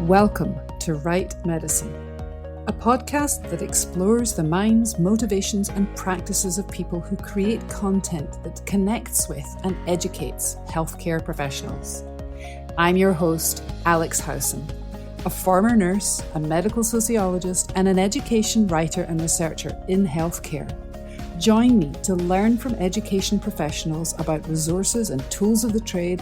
Welcome to Right Medicine, a podcast that explores the minds, motivations, and practices of people who create content that connects with and educates healthcare professionals. I'm your host, Alex Howson, a former nurse, a medical sociologist, and an education writer and researcher in healthcare. Join me to learn from education professionals about resources and tools of the trade,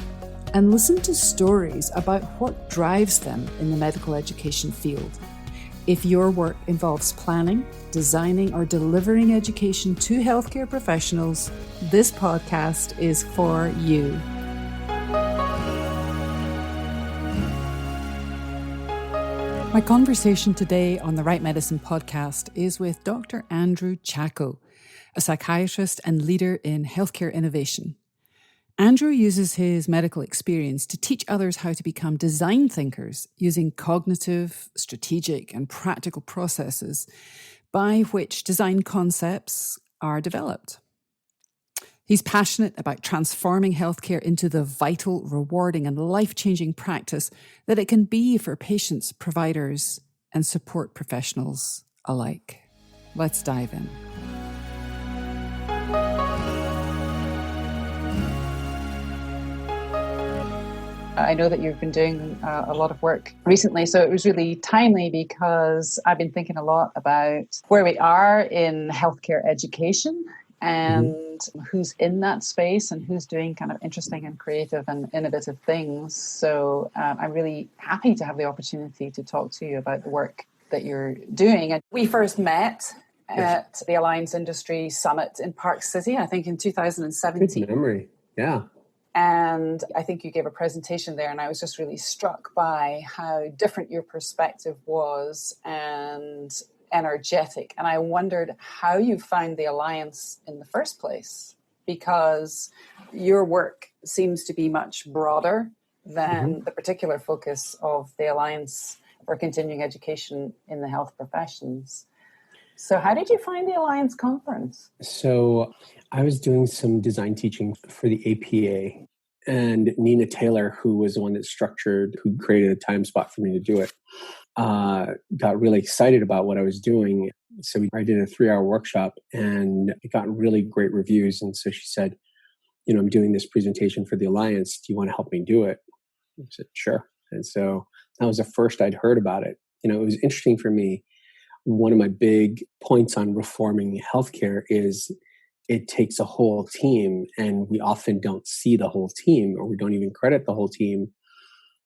and listen to stories about what drives them in the medical education field. If your work involves planning, designing, or delivering education to healthcare professionals, this podcast is for you. My conversation today on the Right Medicine podcast is with Dr. Andrew Chacko, a psychiatrist and leader in healthcare innovation. Andrew uses his medical experience to teach others how to become design thinkers using cognitive, strategic, and practical processes by which design concepts are developed. He's passionate about transforming healthcare into the vital, rewarding, and life-changing practice that it can be for patients, providers, and support professionals alike. Let's dive in. I know that you've been doing a lot of work recently, so it was really timely because I've been thinking a lot about where we are in healthcare education and who's in that space and who's doing kind of interesting and creative and innovative things. So I'm really happy to have the opportunity to talk to you about the work that you're doing. And we first met at the Alliance Industry Summit in Park City, I think in 2017. Good memory, yeah. And I think you gave a presentation there, and I was just really struck by how different your perspective was and energetic. And I wondered how you found the Alliance in the first place, because your work seems to be much broader than the particular focus of the Alliance for Continuing Education in the Health Professions. So how did you find the Alliance conference? So I was doing some design teaching for the APA, and Nina Taylor, who was the one that who created a time spot for me to do it, got really excited about what I was doing. So I did a 3-hour workshop, and it got really great reviews. And so she said, I'm doing this presentation for the Alliance. Do you want to help me do it? I said, sure. And so that was the first I'd heard about it. It was interesting for me. One of my big points on reforming healthcare is it takes a whole team, and we often don't see the whole team, or we don't even credit the whole team.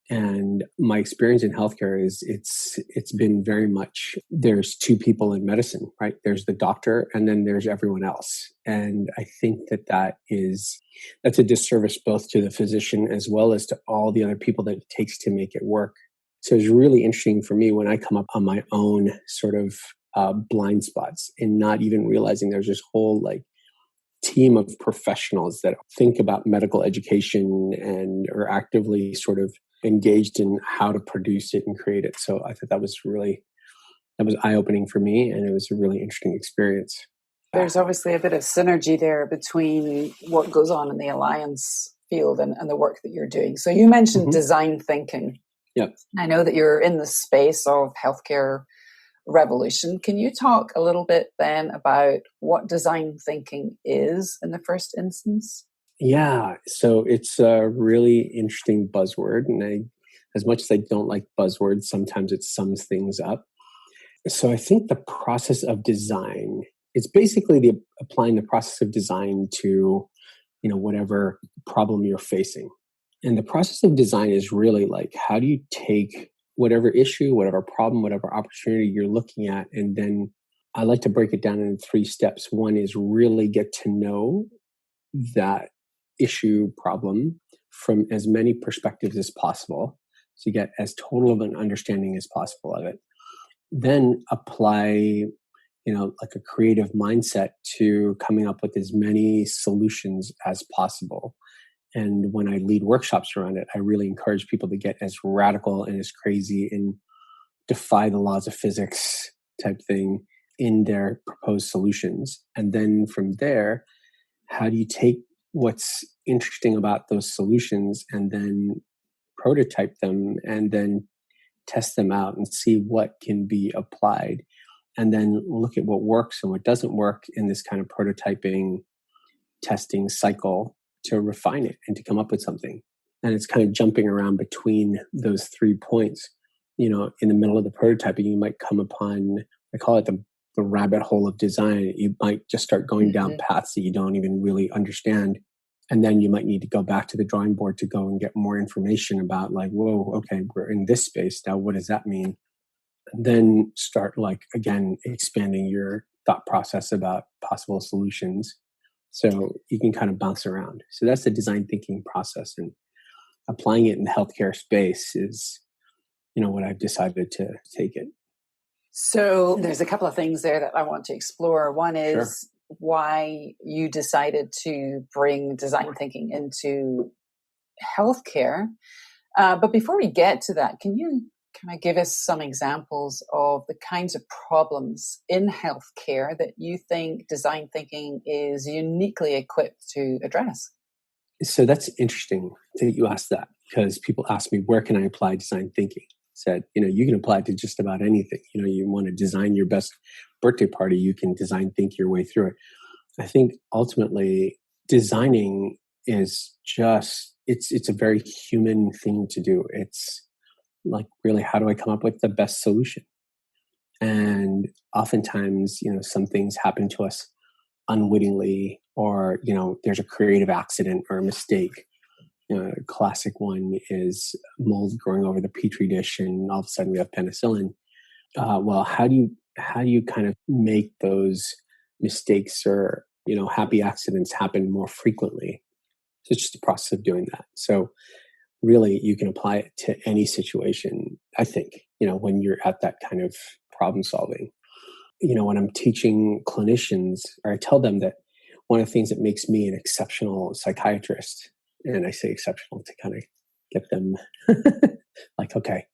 And my experience in healthcare is it's been very much, there's two people in medicine, right? There's the doctor, and then there's everyone else. And I think that's a disservice both to the physician as well as to all the other people that it takes to make it work. So it's really interesting for me when I come up on my own sort of blind spots and not even realizing there's this whole team of professionals that think about medical education and are actively sort of engaged in how to produce it and create it. So I thought that was eye-opening for me, and it was a really interesting experience. There's obviously a bit of synergy there between what goes on in the Alliance field and the work that you're doing. So you mentioned design thinking. Yep. I know that you're in the space of healthcare revolution. Can you talk a little bit then about what design thinking is in the first instance? Yeah, so it's a really interesting buzzword. And as much as I don't like buzzwords, sometimes it sums things up. So I think the process of design, it's basically applying the process of design to, whatever problem you're facing. And the process of design is really how do you take whatever issue, whatever problem, whatever opportunity you're looking at, and then I like to break it down into 3 steps. One is really get to know that issue, problem from as many perspectives as possible. So you get as total of an understanding as possible of it. Then apply, a creative mindset to coming up with as many solutions as possible. And when I lead workshops around it, I really encourage people to get as radical and as crazy and defy the laws of physics type thing in their proposed solutions. And then from there, how do you take what's interesting about those solutions and then prototype them and then test them out and see what can be applied, and then look at what works and what doesn't work in this kind of prototyping testing cycle to refine it and to come up with something. And it's kind of jumping around between those 3 points. In the middle of the prototyping, you might come upon, I call it the rabbit hole of design. You might just start going down paths that you don't even really understand. And then you might need to go back to the drawing board to go and get more information about, like, whoa, okay, we're in this space now. What does that mean? And then start, like, again, expanding your thought process about possible solutions. So you can kind of bounce around. So that's the design thinking process, and applying it in the healthcare space is, what I've decided to take it. So there's a couple of things there that I want to explore. One is why you decided to bring design thinking into healthcare. But before we get to that, can you kind of give us some examples of the kinds of problems in healthcare that you think design thinking is uniquely equipped to address? So that's interesting that you asked that, because people ask me, where can I apply design thinking? Said, you can apply it to just about anything. You want to design your best birthday party, you can design think your way through it. I think ultimately designing is just, it's a very human thing to do. It's like, really, how do I come up with the best solution? And oftentimes, some things happen to us unwittingly, or, there's a creative accident or a mistake. A classic one is mold growing over the petri dish, and all of a sudden we have penicillin. Well, how do you kind of make those mistakes or happy accidents happen more frequently? So it's just a process of doing that. So really, you can apply it to any situation. I think when you're at that kind of problem solving. When I'm teaching clinicians, or I tell them that one of the things that makes me an exceptional psychiatrist. And I say exceptional to kind of get them like, okay,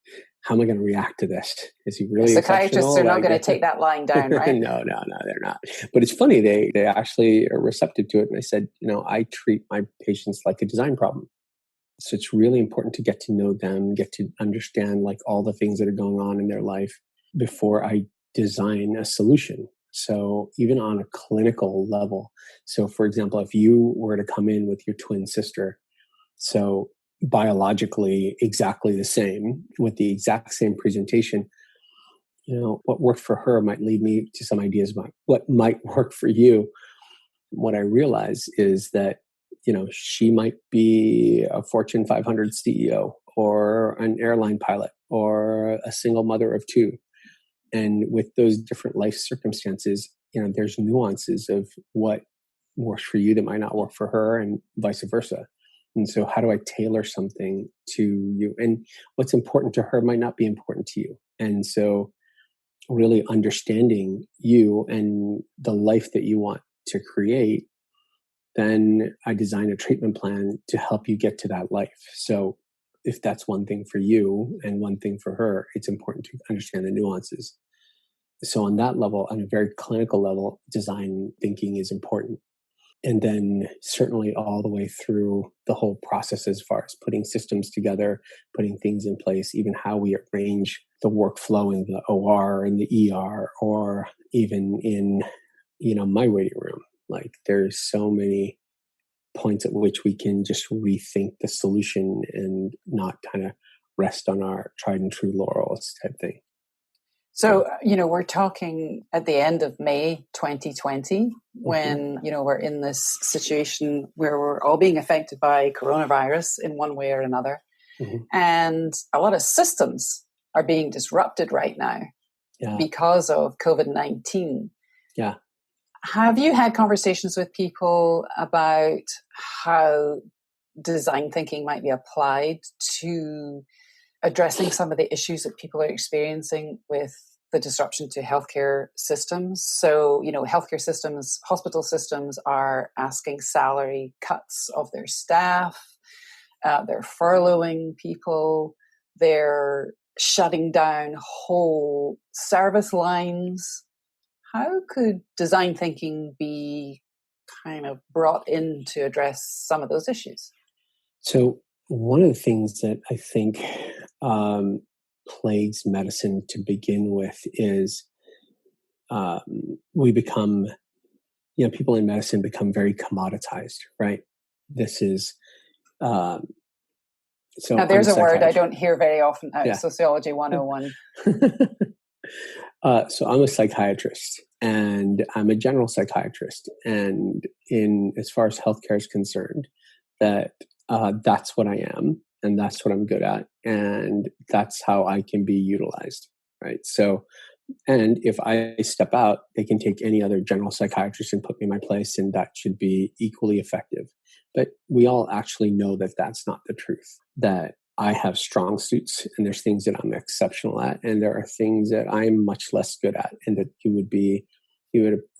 how am I going to react to this? Is he really psychiatrists are not going to take that lying down, right? No, they're not. But it's funny, they actually are receptive to it. And I said, I treat my patients like a design problem. So it's really important to get to know them, get to understand, like, all the things that are going on in their life before I design a solution. So even on a clinical level, so for example, if you were to come in with your twin sister, so biologically exactly the same, with the exact same presentation, what worked for her might lead me to some ideas about what might work for you. What I realize is that, she might be a Fortune 500 CEO, or an airline pilot, or a single mother of two. And with those different life circumstances, there's nuances of what works for you that might not work for her, and vice versa. And so how do I tailor something to you? And what's important to her might not be important to you. And so really understanding you and the life that you want to create, then I design a treatment plan to help you get to that life. So if that's one thing for you and one thing for her, it's important to understand the nuances. So on that level, on a very clinical level, design thinking is important. And then certainly all the way through the whole process, as far as putting systems together, putting things in place, even how we arrange the workflow in the OR and the ER, or even in, my waiting room. Like, there's so many points at which we can just rethink the solution and not kind of rest on our tried and true laurels type thing. So, we're talking at the end of May 2020, when, we're in this situation where we're all being affected by coronavirus in one way or another. Mm-hmm. And a lot of systems are being disrupted right now because of COVID-19. Yeah. Have you had conversations with people about how design thinking might be applied to addressing some of the issues that people are experiencing with the disruption to healthcare systems? So, healthcare systems, hospital systems are asking salary cuts of their staff. They're furloughing people. They're shutting down whole service lines. How could design thinking be kind of brought in to address some of those issues? So one of the things that I think plagues medicine to begin with is we become, people in medicine become very commoditized, right? This is, so now there's a word I don't hear very often out of Sociology 101. So I'm a psychiatrist, and I'm a general psychiatrist. And as far as healthcare is concerned, that's what I am, and that's what I'm good at, and that's how I can be utilized, right? So, and if I step out, they can take any other general psychiatrist and put me in my place, and that should be equally effective. But we all actually know that that's not the truth, that I have strong suits, and there's things that I'm exceptional at, and there are things that I'm much less good at, and that you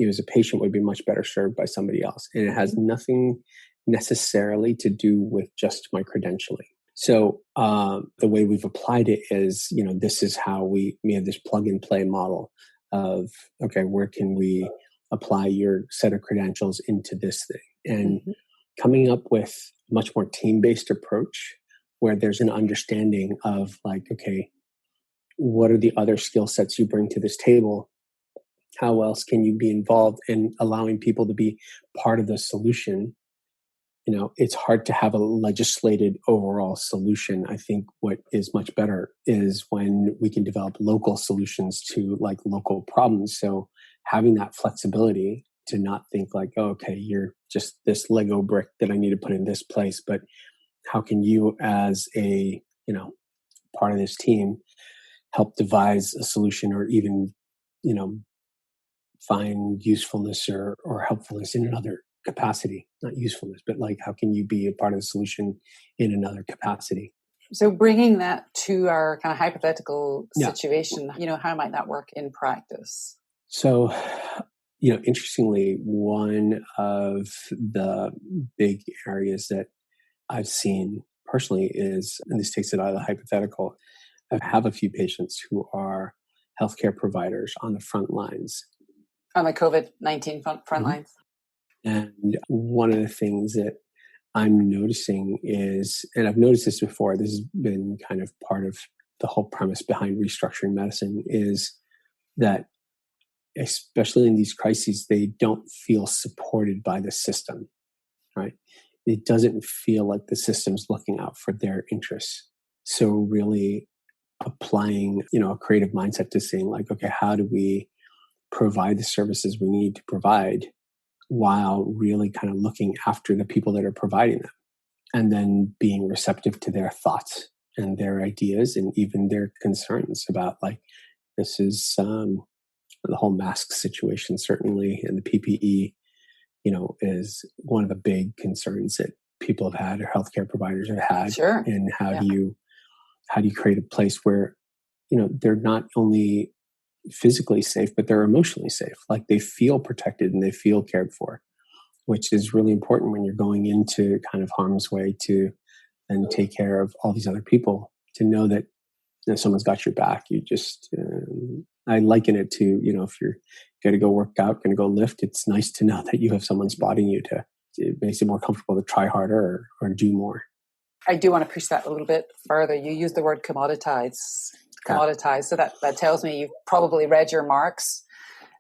as a patient would be much better served by somebody else. And it has nothing necessarily to do with just my credentialing. So the way we've applied it is, this is how we have this plug and play model of, okay, where can we apply your set of credentials into this thing? And coming up with a much more team-based approach where there's an understanding of like, okay, what are the other skill sets you bring to this table? How else can you be involved in allowing people to be part of the solution? It's hard to have a legislated overall solution. I think what is much better is when we can develop local solutions to like local problems. So having that flexibility to not think like, oh, okay, you're just this Lego brick that I need to put in this place, but how can you as a, part of this team help devise a solution, or even, find usefulness or helpfulness in another capacity? Not usefulness, but like, how can you be a part of the solution in another capacity? So bringing that to our kind of hypothetical situation, how might that work in practice? So, interestingly, one of the big areas that I've seen personally is, and this takes it out of the hypothetical, I have a few patients who are healthcare providers on the front lines. On the COVID-19 front lines. And one of the things that I'm noticing is, and I've noticed this before, this has been kind of part of the whole premise behind restructuring medicine, is that especially in these crises, they don't feel supported by the system, right? It doesn't feel like the system's looking out for their interests. So really applying, a creative mindset to saying like, okay, how do we provide the services we need to provide while really kind of looking after the people that are providing them, and then being receptive to their thoughts and their ideas and even their concerns about like, this is the whole mask situation, certainly, and the PPE, is one of the big concerns that people have had, or healthcare providers have had. Sure. And how do you create a place where, they're not only physically safe, but they're emotionally safe. Like they feel protected and they feel cared for, which is really important when you're going into kind of harm's way to then take care of all these other people, to know that someone's got your back. You just, I liken it to, if you're going to go work out, going to go lift, it's nice to know that you have someone spotting you it makes it more comfortable to try harder or do more. I do want to push that a little bit further. You use the word commoditize. So that tells me you've probably read your Marx,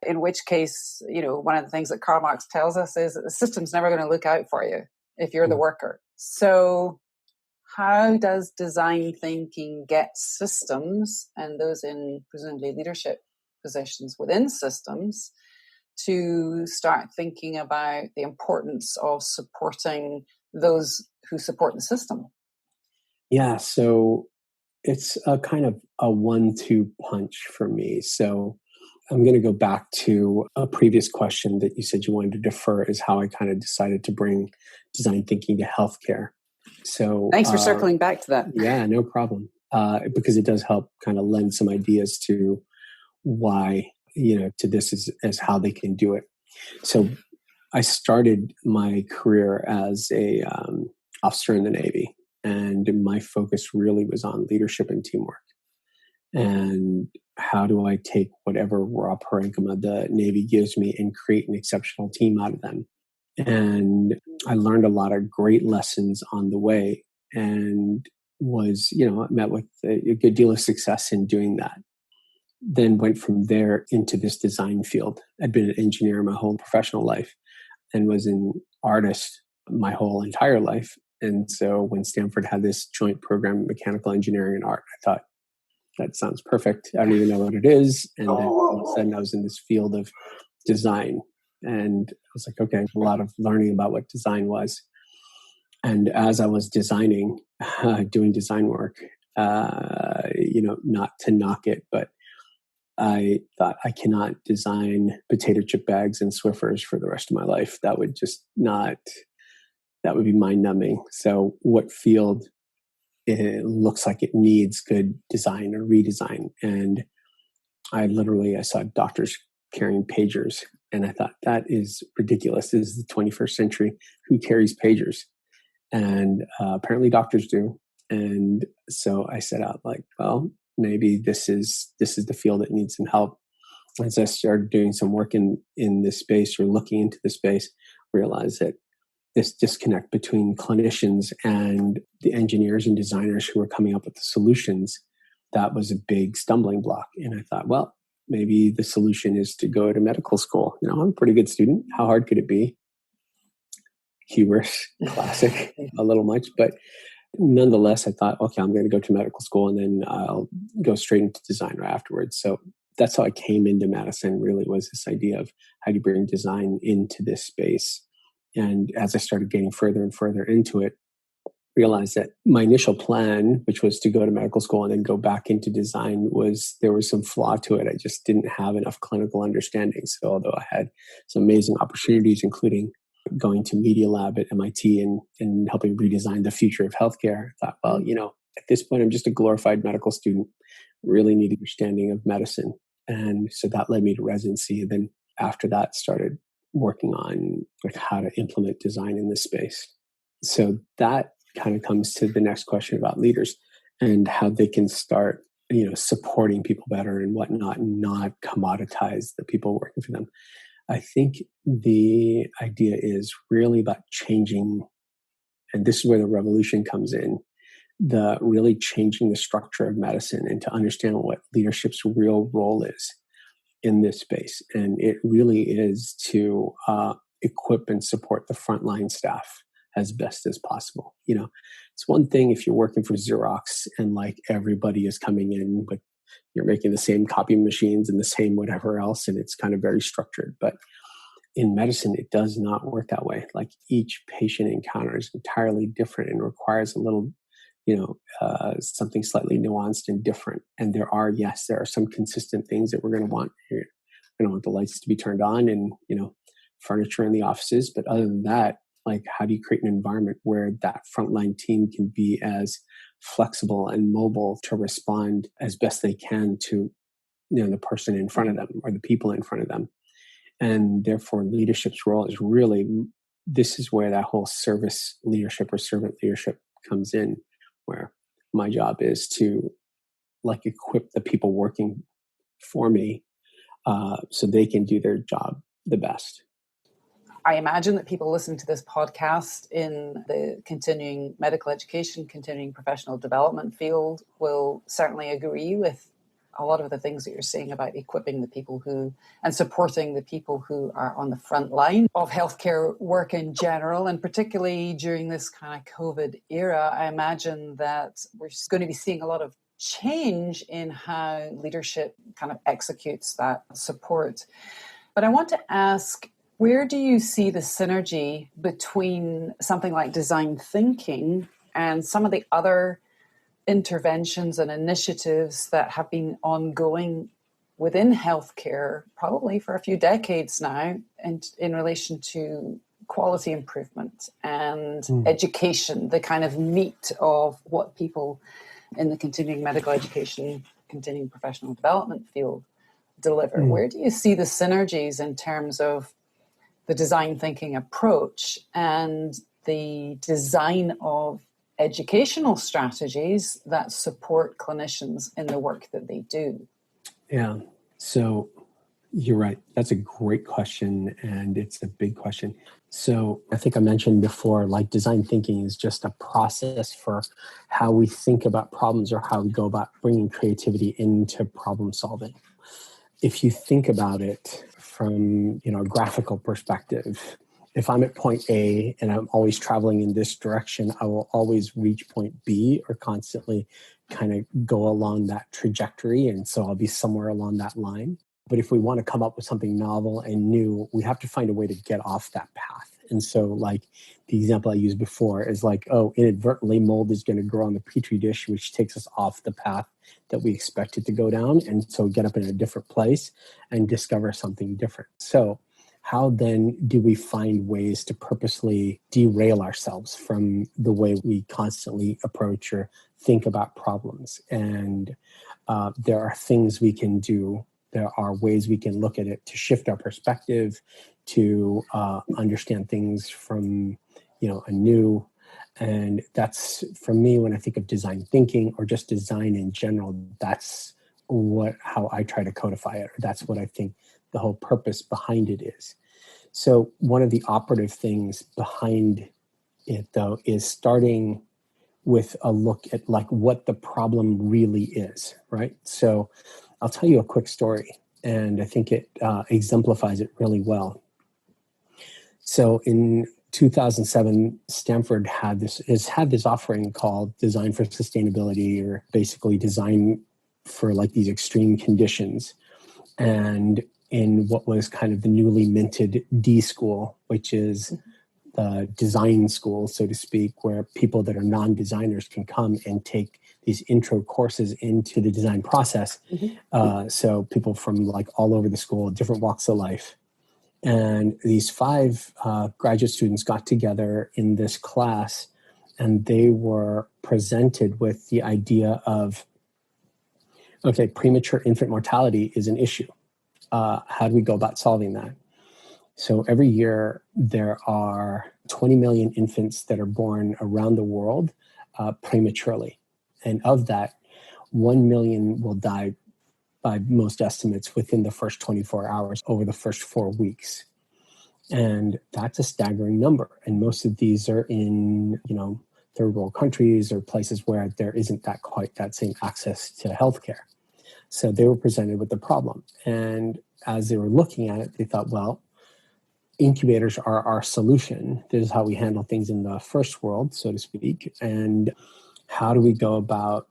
in which case, one of the things that Karl Marx tells us is that the system's never going to look out for you if you're the worker. So how does design thinking get systems, and those in presumably leadership positions within systems, to start thinking about the importance of supporting those who support the system? Yeah, so it's a kind of a 1-2 punch for me. So I'm going to go back to a previous question that you said you wanted to defer, is how I kind of decided to bring design thinking to healthcare. So thanks for circling back to that. Yeah, no problem. Because it does help kind of lend some ideas to why, to this as how they can do it. So I started my career as a officer in the Navy, and my focus really was on leadership and teamwork. And how do I take whatever raw parenchyma the Navy gives me and create an exceptional team out of them? And I learned a lot of great lessons on the way. And was, met with a good deal of success in doing that. Then went from there into this design field. I'd been an engineer my whole professional life and was an artist my whole entire life. And so when Stanford had this joint program, mechanical engineering and art, I thought, that sounds perfect. I don't even know what it is. And then all of a sudden I was in this field of design. And I was like, okay, a lot of learning about what design was. And as I was designing, doing design work, not to knock it, but I thought I cannot design potato chip bags and Swiffers for the rest of my life. That would be mind numbing. So what field it looks like it needs good design or redesign? And I saw doctors carrying pagers. And I thought, that is ridiculous. This is the 21st century. Who carries pagers? And apparently doctors do. And so I set out like, well, maybe this is the field that needs some help. As I started doing some work in this space or looking into the space, realized that this disconnect between clinicians and the engineers and designers who were coming up with the solutions, that was a big stumbling block. And I thought, well, maybe the solution is to go to medical school. I'm a pretty good student. How hard could it be? Hubris, classic, a little much, but nonetheless, I thought, okay, I'm going to go to medical school and then I'll go straight into design right afterwards. So that's how I came into medicine, really, was this idea of how do you bring design into this space. And as I started getting further and further into it, realized that my initial plan, which was to go to medical school and then go back into design, there was some flaw to it. I just didn't have enough clinical understanding. So although I had some amazing opportunities, including going to Media Lab at MIT and helping redesign the future of healthcare, I thought, well, at this point, I'm just a glorified medical student, really need understanding of medicine. And so that led me to residency. And then after that, started working on like how to implement design in this space. So that kind of comes to the next question about leaders and how they can start, supporting people better and whatnot, and not commoditize the people working for them. I think the idea is really about changing, and this is where the revolution comes in, really changing the structure of medicine and to understand what leadership's real role is in this space. And it really is to equip and support the frontline staff as best as possible. It's one thing if you're working for Xerox and like everybody is coming in, but you're making the same copy machines and the same whatever else, and it's kind of very structured. But in medicine, it does not work that way. Like each patient encounter is entirely different and requires a little, something slightly nuanced and different. And there are some consistent things that we're going to want. We're going to want the lights to be turned on and, furniture in the offices. But other than that, like how do you create an environment where that frontline team can be as flexible and mobile to respond as best they can to the person in front of them or the people in front of them. And therefore leadership's role is really, this is where that whole service leadership or servant leadership comes in, where my job is to like equip the people working for me so they can do their job the best. I imagine that people listening to this podcast in the continuing medical education, continuing professional development field will certainly agree with a lot of the things that you're saying about equipping the people and supporting the people who are on the front line of healthcare work in general, and particularly during this kind of COVID era. I imagine that we're going to be seeing a lot of change in how leadership kind of executes that support. But I want to ask, where do you see the synergy between something like design thinking and some of the other interventions and initiatives that have been ongoing within healthcare, probably for a few decades now, and in relation to quality improvement and education, the kind of meat of what people in the continuing medical education, continuing professional development field deliver? Where do you see the synergies in terms of the design thinking approach and the design of educational strategies that support clinicians in the work that they do? Yeah. So You're right. That's a great question, and it's a big question. So I think I mentioned before, like design thinking is just a process for how we think about problems or how we go about bringing creativity into problem solving. If you think about it from, a graphical perspective, if I'm at point A and I'm always traveling in this direction, I will always reach point B or constantly kind of go along that trajectory. And so I'll be somewhere along that line. But if we want to come up with something novel and new, we have to find a way to get off that path. And so like the example I used before is like, inadvertently mold is going to grow on the Petri dish, which takes us off the path that we expect it to go down. And so get up in a different place and discover something different. So how then do we find ways to purposely derail ourselves from the way we constantly approach or think about problems? And there are things we can do. There are ways we can look at it to shift our perspective, to understand things from, anew. And that's, for me, when I think of design thinking or just design in general, that's how I try to codify it. Or that's what I think the whole purpose behind it is. So one of the operative things behind it, though, is starting with a look at like what the problem really is, right? So I'll tell you a quick story, and I think it exemplifies it really well. So in 2007, Stanford has had this offering called Design for Sustainability, or basically design for like these extreme conditions. And in what was kind of the newly minted D school, which is the design school, so to speak, where people that are non-designers can come and take these intro courses into the design process. So people from like all over the school, different walks of life. And these 5 graduate students got together in this class, and they were presented with the idea of, okay, premature infant mortality is an issue. How do we go about solving that? So every year there are 20 million infants that are born around the world prematurely. And of that, 1 million will die by most estimates within the first 24 hours over the first 4 weeks. And that's a staggering number. And most of these are in, third world countries or places where there isn't quite that same access to healthcare. So they were presented with the problem. And as they were looking at it, they thought, well, incubators are our solution. This is how we handle things in the first world, so to speak. And how do we go about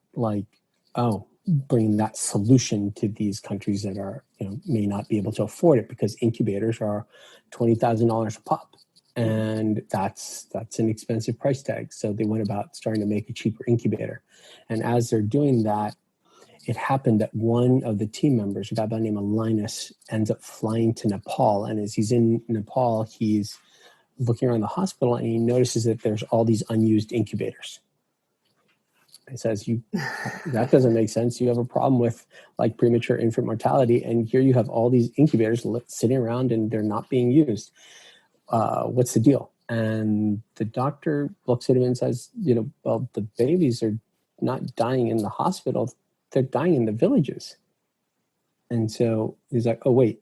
bringing that solution to these countries that are, may not be able to afford it, because incubators are $20,000 a pop. And that's an expensive price tag. So they went about starting to make a cheaper incubator. And as they're doing that, it happened that one of the team members, a guy by the name of Linus, ends up flying to Nepal. And as he's in Nepal, he's looking around the hospital and he notices that there's all these unused incubators. He says, that doesn't make sense. You have a problem with like premature infant mortality, and here you have all these incubators sitting around and they're not being used. What's the deal? And the doctor looks at him and says, well, the babies are not dying in the hospital. They're dying in the villages. And so he's like, oh, wait.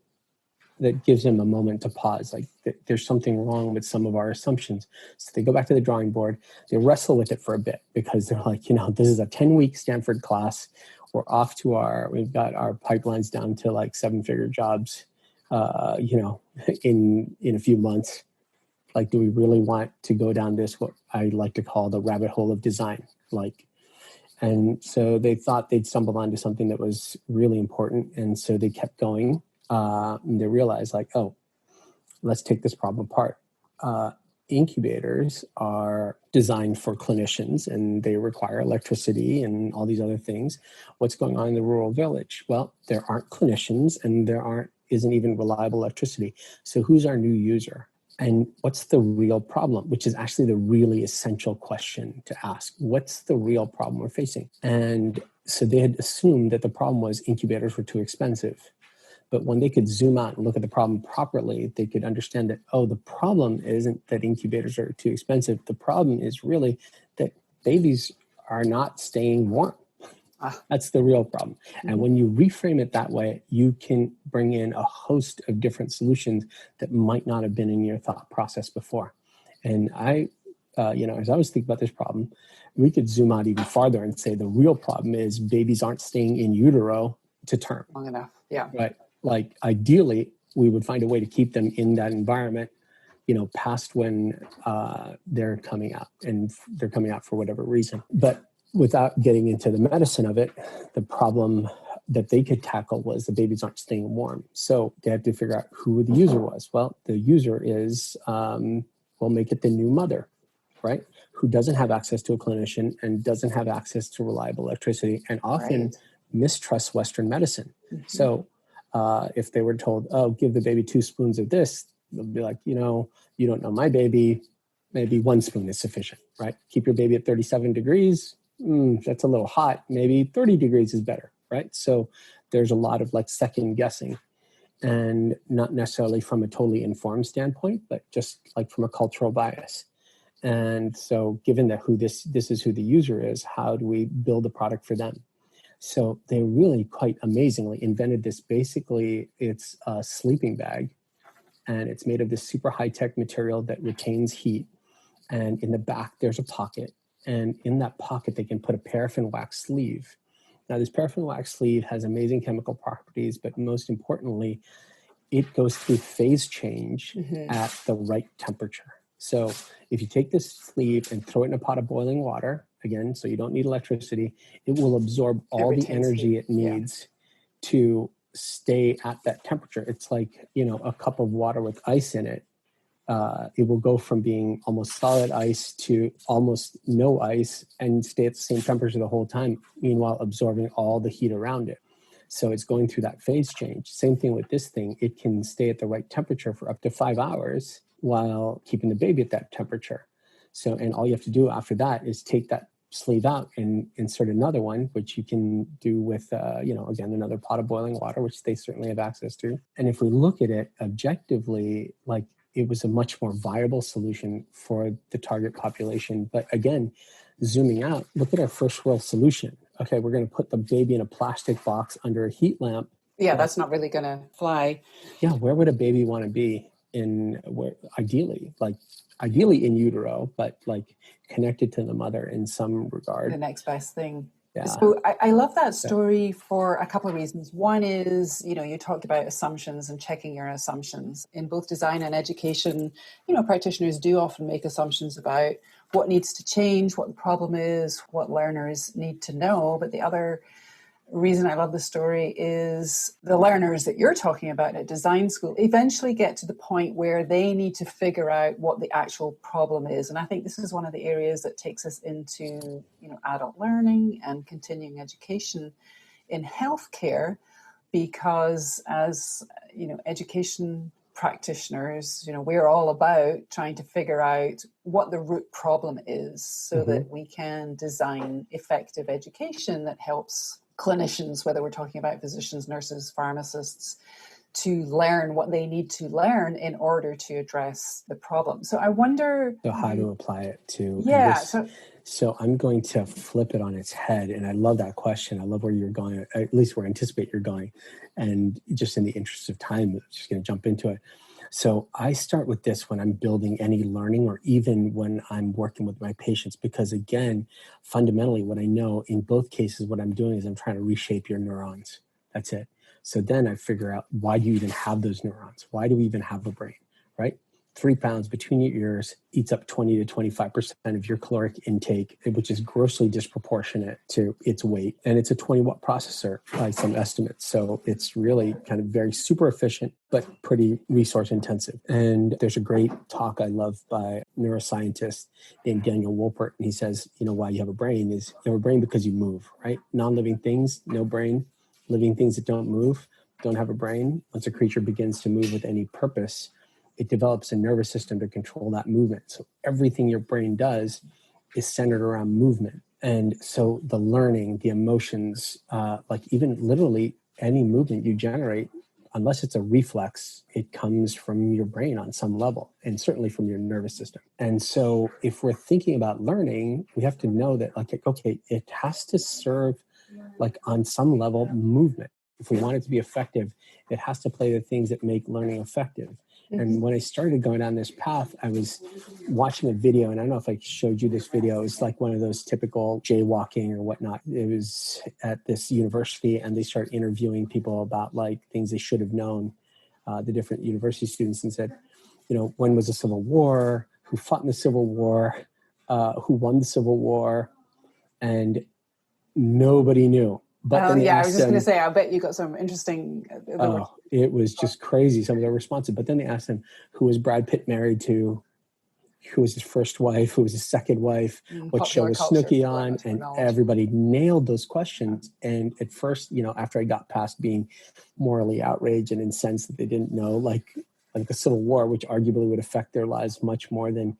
That gives him a moment to pause. Like there's something wrong with some of our assumptions. So they go back to the drawing board. They wrestle with it for a bit because they're like, this is a 10-week Stanford class. We're off to we've got our pipelines down to like 7-figure jobs, in a few months. Like, do we really want to go down this, what I like to call the rabbit hole of design? And so they thought they'd stumbled onto something that was really important. And so they kept going. And they realized let's take this problem apart. Incubators are designed for clinicians and they require electricity and all these other things. What's going on in the rural village? Well, there aren't clinicians and isn't even reliable electricity. So who's our new user? And what's the real problem, which is actually the really essential question to ask. What's the real problem we're facing? And so they had assumed that the problem was incubators were too expensive. But when they could zoom out and look at the problem properly, they could understand that, the problem isn't that incubators are too expensive. The problem is really that babies are not staying warm. That's the real problem. And when you reframe it that way, you can bring in a host of different solutions that might not have been in your thought process before. And I, as I was thinking about this problem, we could zoom out even farther and say the real problem is babies aren't staying in utero to term. Long enough. Yeah. Right. Like ideally, we would find a way to keep them in that environment, past when they're coming out, and they're coming out for whatever reason. But without getting into the medicine of it, the problem that they could tackle was the babies aren't staying warm. So they had to figure out who the user was. Well, the user is, we'll make it the new mother, right? Who doesn't have access to a clinician and doesn't have access to reliable electricity and often mistrusts Western medicine. So if they were told, oh, give the baby 2 spoons of this, they'll be like, you don't know my baby, maybe 1 spoon is sufficient, right? Keep your baby at 37 degrees. That's a little hot. Maybe 30 degrees is better, right? So there's a lot of like second guessing, and not necessarily from a totally informed standpoint, but just like from a cultural bias. And so given that this is who the user is, how do we build a product for them? So they really quite amazingly invented this. Basically, it's a sleeping bag, and it's made of this super high-tech material that retains heat. And in the back, there's a pocket. And in that pocket, they can put a paraffin wax sleeve. Now, this paraffin wax sleeve has amazing chemical properties, but most importantly, it goes through phase change at the right temperature. So if you take this sleeve and throw it in a pot of boiling water, again, so you don't need electricity, it will absorb all the energy it needs to stay at that temperature. It's like, a cup of water with ice in it. It will go from being almost solid ice to almost no ice and stay at the same temperature the whole time, meanwhile absorbing all the heat around it. So it's going through that phase change. Same thing with this thing. It can stay at the right temperature for up to 5 hours while keeping the baby at that temperature. So, and all you have to do after that is take that sleeve out and insert another one, which you can do with, again, another pot of boiling water, which they certainly have access to. And if we look at it objectively, like, it was a much more viable solution for the target population. But again, zooming out, look at our first world solution. Okay, we're going to put the baby in a plastic box under a heat lamp. Yeah, that's not really going to fly. Yeah, where would a baby want to be ideally in utero, but like connected to the mother in some regard? The next best thing. Yeah. So I love that story for a couple of reasons. One is, you talked about assumptions and checking your assumptions. In both design and education, practitioners do often make assumptions about what needs to change, what the problem is, what learners need to know. But the other reason I love the story is the learners that you're talking about at design school eventually get to the point where they need to figure out what the actual problem is. And I think this is one of the areas that takes us into, adult learning and continuing education in healthcare, because as, education practitioners, we're all about trying to figure out what the root problem is so that we can design effective education that helps clinicians, whether we're talking about physicians, nurses, pharmacists, to learn what they need to learn in order to address the problem. So I wonder... So how to apply it to... Yeah. So I'm going to flip it on its head. And I love that question. I love where you're going, at least where I anticipate you're going. And just in the interest of time, I'm just going to jump into it. So I start with this when I'm building any learning, or even when I'm working with my patients, because again, fundamentally what I know in both cases, what I'm doing is I'm trying to reshape your neurons. That's it. So then I figure out, why do you even have those neurons? Why do we even have a brain, right? 3 pounds between your ears eats up 20 to 25% of your caloric intake, which is grossly disproportionate to its weight. And it's a 20-watt processor by some estimates. So it's really kind of very super efficient, but pretty resource intensive. And there's a great talk I love by a neuroscientist named Daniel Wolpert. And he says, why you have a brain is you have a brain because you move, right? Non-living things, no brain. Living things that don't move, don't have a brain. Once a creature begins to move with any purpose, it develops a nervous system to control that movement. So everything your brain does is centered around movement. And so the learning, the emotions, like even literally any movement you generate, unless it's a reflex, it comes from your brain on some level, and certainly from your nervous system. And so if we're thinking about learning, we have to know that, okay, it has to serve like on some level, movement. If we want it to be effective, it has to play the things that make learning effective. And when I started going down this path, I was watching a video, and I don't know if I showed you this video. It's like one of those typical jaywalking or whatnot. It was at this university, and they started interviewing people about like things they should have known, the different university students, and said, you know, when was the Civil War? Who fought in the Civil War? Who won the Civil War? And nobody knew. But then I was just going to say, I bet you got some interesting. It was just crazy, some of their responses. But then they asked him, who was Brad Pitt married to? Who was his first wife? Who was his second wife? What show was Snooki on? And everybody nailed those questions. And at first, you know, after I got past being morally outraged and incensed that they didn't know, like the Civil War, which arguably would affect their lives much more than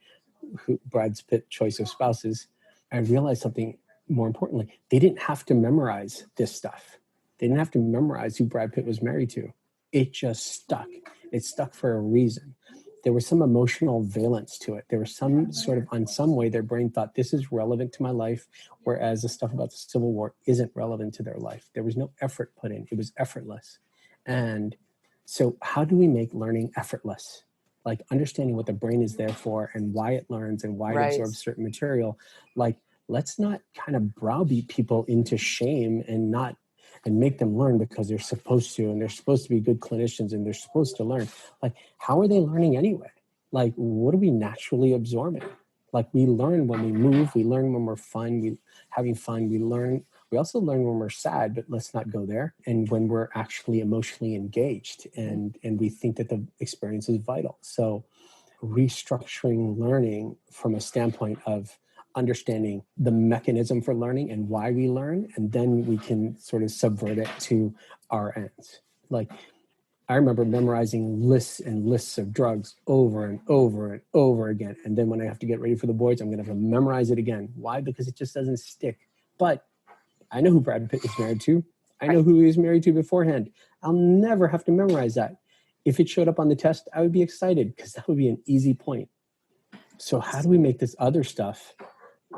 Brad Pitt's choice of spouses, I realized something. More importantly, they didn't have to memorize this stuff. They didn't have to memorize who Brad Pitt was married to. It just stuck. It stuck for a reason. There was some emotional valence to it. There was some sort of, on some way, their brain thought this is relevant to my life, whereas the stuff about the Civil War isn't relevant to their life. There was no effort put in. It was effortless. And so how do we make learning effortless? Like understanding what the brain is there for and why it learns and why it absorbs certain material. Like, let's not kind of browbeat people into shame and make them learn because they're supposed to, and they're supposed to be good clinicians and they're supposed to learn. Like, how are they learning anyway? Like, what are we naturally absorbing? Like, we learn when we move, we learn when we're having fun, we also learn when we're sad, but let's not go there. And when we're actually emotionally engaged and we think that the experience is vital. So restructuring learning from a standpoint of understanding the mechanism for learning and why we learn, and then we can sort of subvert it to our ends. Like, I remember memorizing lists and lists of drugs over and over and over again. And then when I have to get ready for the boards, I'm going to have to memorize it again. Why? Because it just doesn't stick. But I know who Brad Pitt is married to. I know who he was married to beforehand. I'll never have to memorize that. If it showed up on the test, I would be excited because that would be an easy point. So how do we make this other stuff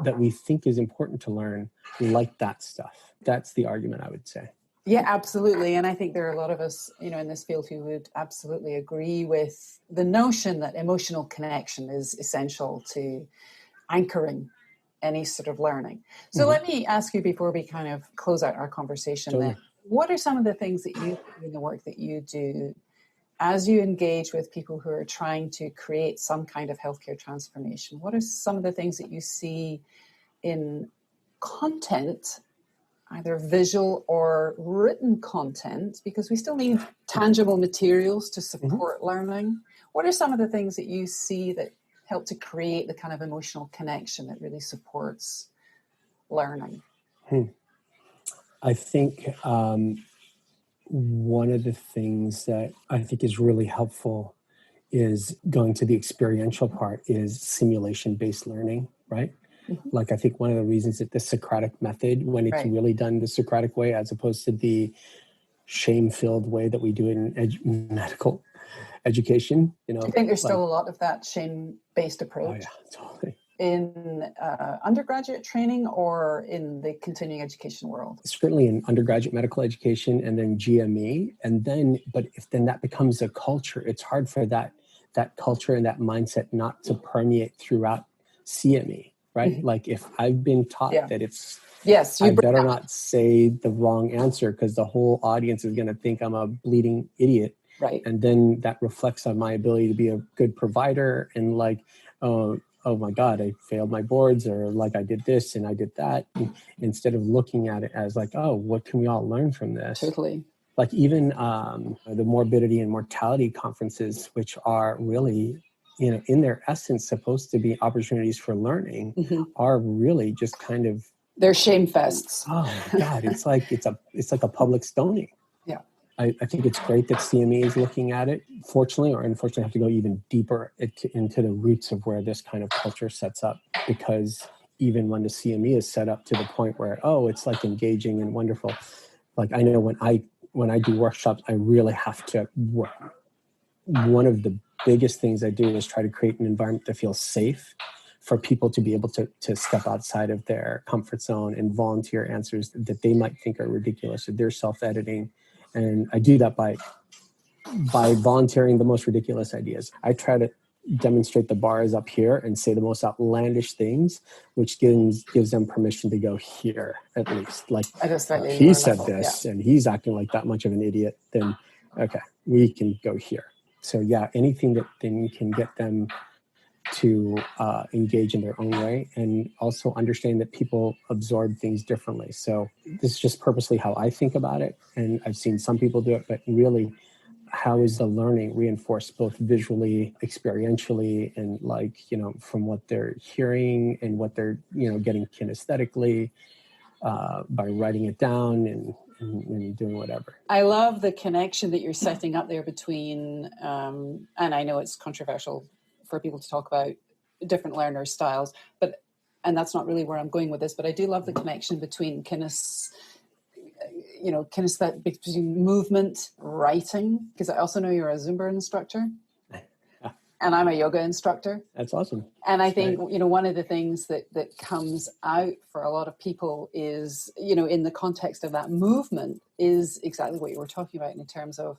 that we think is important to learn like that stuff? That's the argument, I would say. Yeah, absolutely. And I think there are a lot of us, you know, in this field who would absolutely agree with the notion that emotional connection is essential to anchoring any sort of learning. So let me ask you, before we kind of close out our conversation, then, what are some of the things that you do in the work that you do as you engage with people who are trying to create some kind of healthcare transformation? What are some of the things that you see in content, either visual or written content, because we still need tangible materials to support learning? What are some of the things that you see that help to create the kind of emotional connection that really supports learning? I think one of the things that I think is really helpful is going to the experiential part is simulation-based learning, right? Like, I think one of the reasons that the Socratic method, when it's really done the Socratic way, as opposed to the shame-filled way that we do it in medical education, you know. I think there's still a lot of that shame-based approach. Oh, yeah, totally. In undergraduate training or in the continuing education world? Certainly in undergraduate medical education and then GME. And then, but if then that becomes a culture, it's hard for that culture and that mindset not to permeate throughout CME, right? Like, if I've been taught that it's, I better not say the wrong answer because the whole audience is going to think I'm a bleeding idiot. Right. And then that reflects on my ability to be a good provider and like, oh my God, I failed my boards, or like I did this and I did that. And instead of looking at it as like, oh, what can we all learn from this? Totally. Like even the morbidity and mortality conferences, which are really, you know, in their essence, supposed to be opportunities for learning, are really just kind of, they're shame fests. Oh my God, it's like a public stoning. Yeah. I think it's great that CME is looking at it. Fortunately or unfortunately, I have to go even deeper into the roots of where this kind of culture sets up, because even when the CME is set up to the point where, oh, it's like engaging and wonderful. Like, I know when I do workshops, I really have to work. One of the biggest things I do is try to create an environment that feels safe for people to be able to step outside of their comfort zone and volunteer answers that they might think are ridiculous, or they're self-editing. And I do that by volunteering the most ridiculous ideas. I try to demonstrate the bar is up here and say the most outlandish things, which gives them permission to go here, at least. Like, he said this, and he's acting like that much of an idiot, then okay, we can go here. So yeah, anything that then can get them to engage in their own way, and also understand that people absorb things differently. So this is just purposely how I think about it. And I've seen some people do it, but really, how is the learning reinforced both visually, experientially, and from what they're hearing and what they're, getting kinesthetically by writing it down and doing whatever. I love the connection that you're setting up there between, and I know it's controversial for people to talk about different learner styles, and that's not really where I'm going with this, but I do love the connection between between movement, writing, because I also know you're a Zumba instructor and I'm a yoga instructor. That's awesome. And I think, one of the things that comes out for a lot of people is, in the context of that movement is exactly what you were talking about in terms of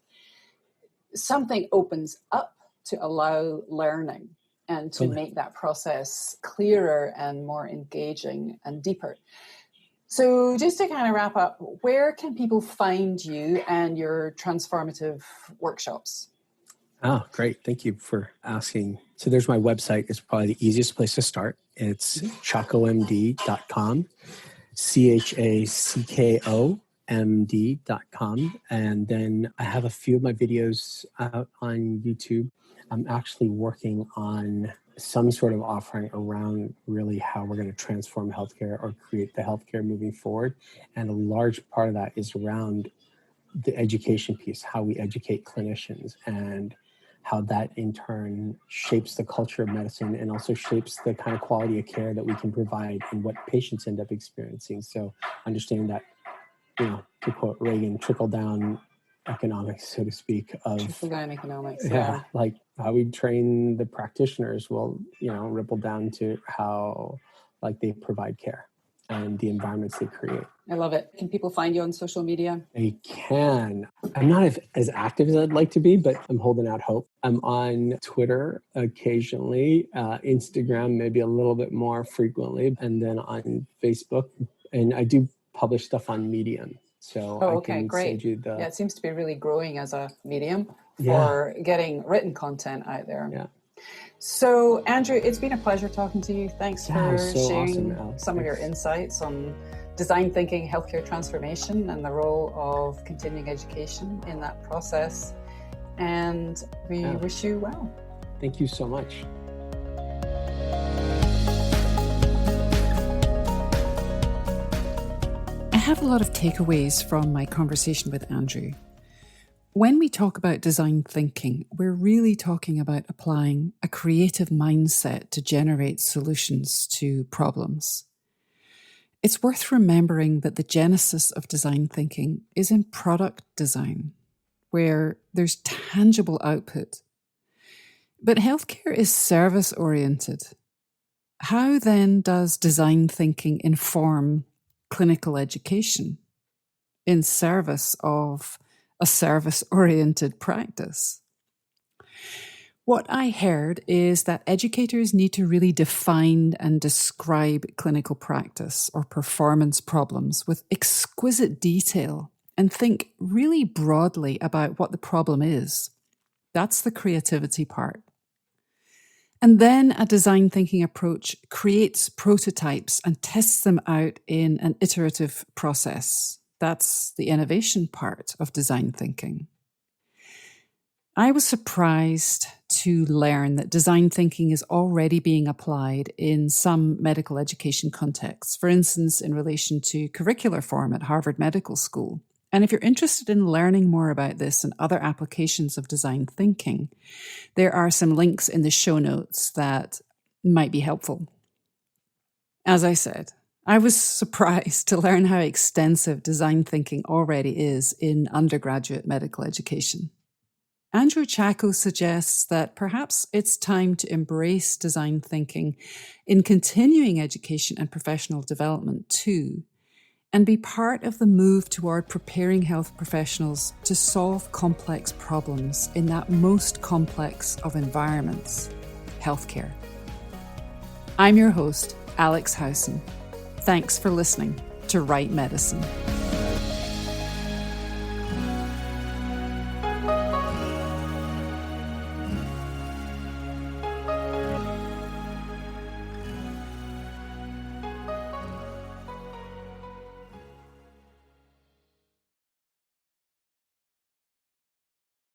something opens up to allow learning and to make that process clearer and more engaging and deeper. So just to kind of wrap up, where can people find you and your transformative workshops? Oh, great. Thank you for asking. So there's my website. It's probably the easiest place to start. It's chackomd.com, CHACKOMD.com. And then I have a few of my videos out on YouTube. I'm actually working on some sort of offering around really how we're going to transform healthcare or create the healthcare moving forward. And a large part of that is around the education piece, how we educate clinicians and how that in turn shapes the culture of medicine and also shapes the kind of quality of care that we can provide and what patients end up experiencing. So understanding that, to quote Reagan, trickle down economics, so to speak, of trickle-down economics. Yeah, like how we train the practitioners will, ripple down to how, they provide care and the environments they create. I love it. Can people find you on social media? They can. I'm not as active as I'd like to be, but I'm holding out hope. I'm on Twitter occasionally, Instagram maybe a little bit more frequently, and then on Facebook. And I do publish stuff on Medium. So I can send you the... Yeah, it seems to be really growing as a medium for getting written content out there. Yeah. So, Andrew, it's been a pleasure talking to you. Thanks for sharing awesome, some of your insights on design thinking, healthcare transformation, and the role of continuing education in that process. And we wish you well. Thank you so much. I have a lot of takeaways from my conversation with Andrew. When we talk about design thinking, we're really talking about applying a creative mindset to generate solutions to problems. It's worth remembering that the genesis of design thinking is in product design, where there's tangible output. But healthcare is service-oriented. How then does design thinking inform clinical education in service of a service-oriented practice? What I heard is that educators need to really define and describe clinical practice or performance problems with exquisite detail and think really broadly about what the problem is. That's the creativity part. And then a design thinking approach creates prototypes and tests them out in an iterative process. That's the innovation part of design thinking. I was surprised to learn that design thinking is already being applied in some medical education contexts, for instance, in relation to curricular form at Harvard Medical School. And if you're interested in learning more about this and other applications of design thinking, there are some links in the show notes that might be helpful. As I said, I was surprised to learn how extensive design thinking already is in undergraduate medical education. Andrew Chacko suggests that perhaps it's time to embrace design thinking in continuing education and professional development too, and be part of the move toward preparing health professionals to solve complex problems in that most complex of environments, healthcare. I'm your host, Alex Howson. Thanks for listening to Right Medicine.